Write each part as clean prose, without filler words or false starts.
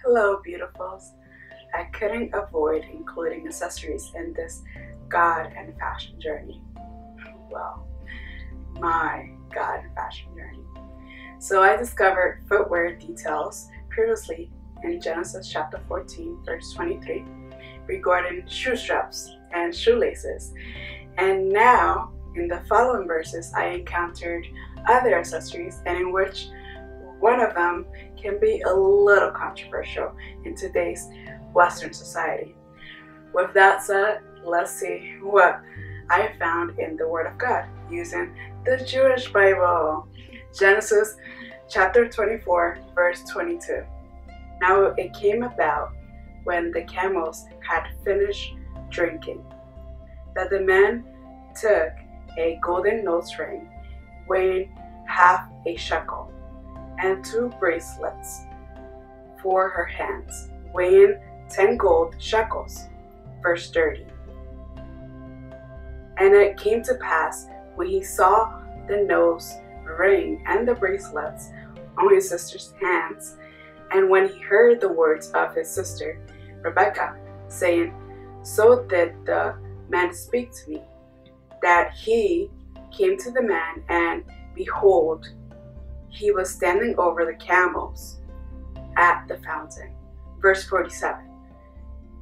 Hello, beautifuls. I couldn't avoid including accessories in this God and fashion journey. Well, my God and fashion journey. So I discovered footwear details previously in Genesis chapter 14, verse 23, regarding shoe straps and shoelaces. And now, in the following verses, I encountered other accessories, and in which one of them can be a little controversial in today's Western society. With that said, let's see what I found in the Word of God using the Jewish Bible. Genesis chapter 24, verse 22. Now it came about when the camels had finished drinking, that the man took a golden nose ring weighing half a shekel, and 2 bracelets for her hands, weighing 10 gold shekels. Verse 30. And it came to pass, when he saw the nose ring and the bracelets on his sister's hands, and when he heard the words of his sister Rebekah, saying, So did the man speak to me, that he came to the man, and behold, he was standing over the camels at the fountain. Verse 47.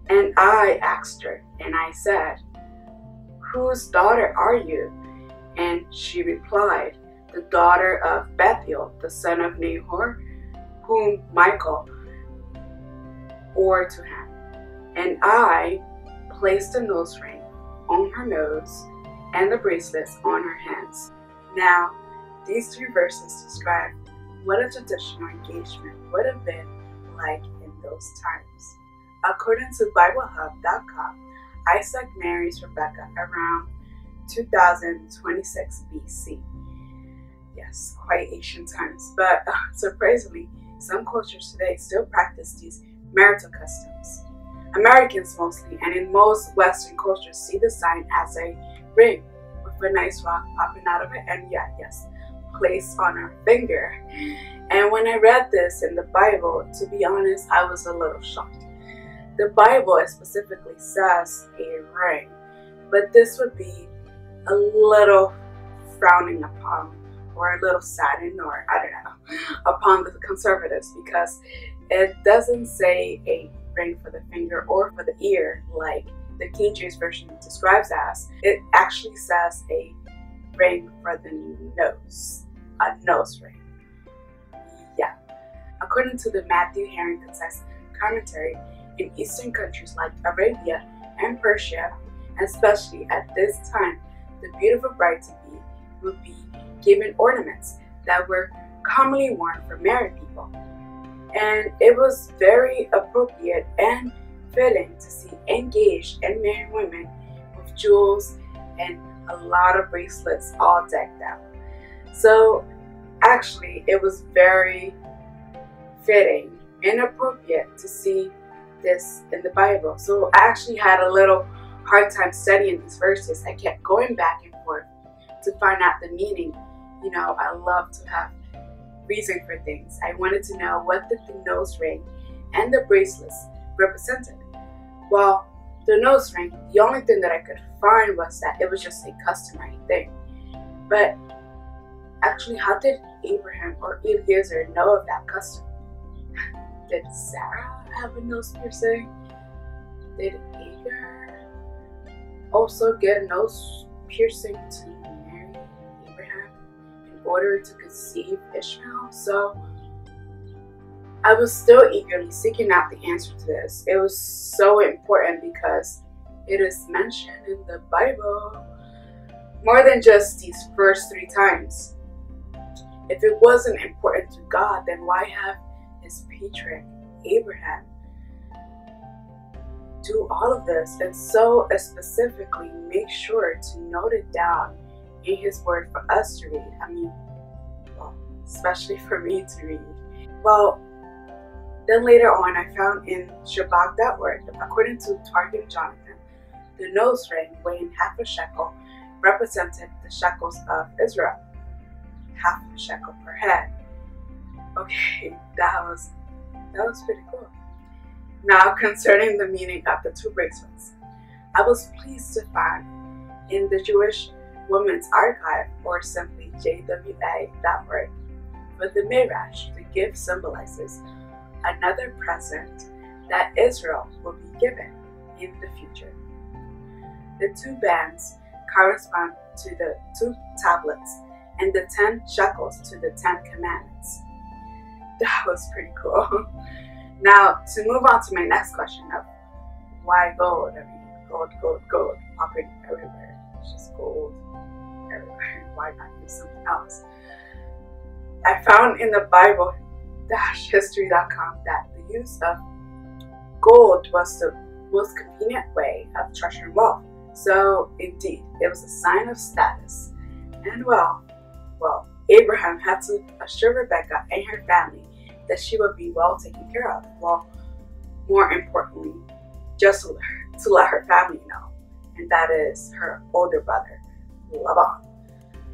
And I asked her, and I said, Whose daughter are you? And she replied, The daughter of Bethuel, the son of Nahor, whom Michal bore to him. And I placed the nose ring on her nose and the bracelets on her hands. Now, these 3 verses describe what a traditional engagement would have been like in those times. According to BibleHub.com, Isaac marries Rebekah around 2026 BC. Yes, quite ancient times, but surprisingly, some cultures today still practice these marital customs. Americans mostly, and in most Western cultures, see the sign as a ring with a nice rock popping out of it, and yes, placed on her finger. And when I read this in the Bible, to be honest, I was a little shocked. The Bible specifically says a ring, but this would be a little frowning upon, or a little saddened, or I don't know, upon the conservatives, because it doesn't say a ring for the finger or for the ear like the King James Version describes as. It actually says a ring for the nose, a nose ring. Yeah. According to the Matthew Henry Concise Commentary, in Eastern countries like Arabia and Persia, and especially at this time, the beautiful bride-to-be would be given ornaments that were commonly worn for married people. And it was very appropriate and fitting to see engaged and married women with jewels and a lot of bracelets all decked out. So actually, it was very fitting and appropriate to see this in the Bible. So I actually had a little hard time studying these verses. I kept going back and forth to find out the meaning. You know, I love to have reason for things. I wanted to know what the nose ring and the bracelets represented. Well, the nose ring, the only thing that I could find was that it was just a customary thing. But actually, how did Abraham or Eliezer know of that custom? Did Sarah have a nose piercing? Did Hagar also get a nose piercing to marry Abraham in order to conceive Ishmael? So I was still eagerly seeking out the answer to this. It was so important because it is mentioned in the Bible more than just these first 3 times. If it wasn't important to God, then why have his patriarch Abraham do all of this, and so specifically make sure to note it down in his word for us to read? I mean, well, especially for me to read. Well, then later on, I found in Shabbat.org, according to Targum Jonathan, the nose ring weighing half a shekel represented the shekels of Israel, half a shekel per head. Okay, that was pretty cool. Now, concerning the meaning of the two bracelets, I was pleased to find in the Jewish Women's Archive, or simply JWA.org, for the Midrash, the gift symbolizes another present that Israel will be given in the future. The two bands correspond to the two tablets and the 10 shekels to the 10 commandments. That was pretty cool. Now, to move on to my next question of why gold? I mean, gold, popping everywhere. It's just gold everywhere. Why not use something else? I found in the Bible-history.com that the use of gold was the most convenient way of treasuring wealth. So, indeed, it was a sign of status and wealth. Well, Abraham had to assure Rebecca and her family that she would be well taken care of. Well, more importantly, just to let her family know, and that is her older brother, Laban.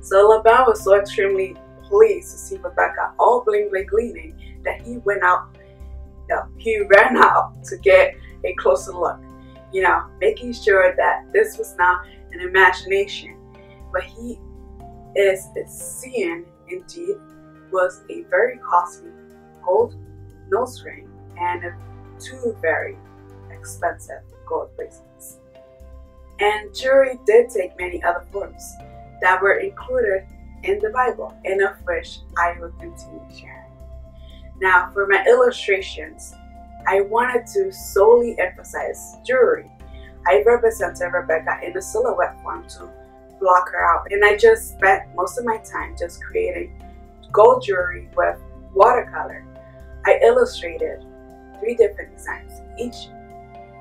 So Laban was so extremely pleased to see Rebecca all bling gleaming that he ran out to get a closer look, making sure that this was not an imagination, but he is seeing indeed was a very costly gold nose ring and two very expensive gold bracelets. And jewelry did take many other forms that were included in the Bible, and of which I will continue sharing. Now, for my illustrations, I wanted to solely emphasize jewelry. I represented Rebecca in a silhouette form to block her out, and I just spent most of my time just creating gold jewelry with watercolor. I illustrated 3 different designs, each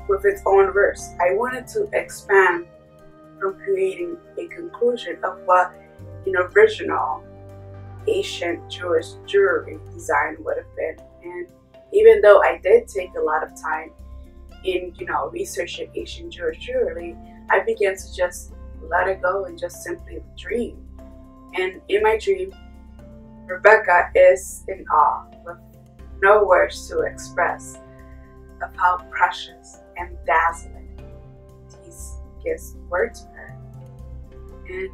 with its own verse. I wanted to expand from creating a conclusion of what an original ancient Jewish jewelry design would have been. And even though I did take a lot of time in researching ancient Jewish jewelry, I began to just let it go and just simply dream. And in my dream, Rebecca is in awe with no words to express of how precious and dazzling these gifts were to her. And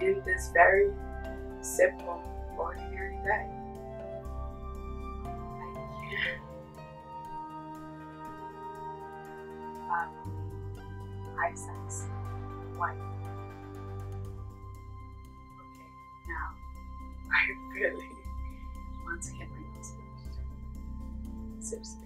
in this very simple, ordinary day, eyesight's white. Okay, now I really want to get my nose finished. Seriously.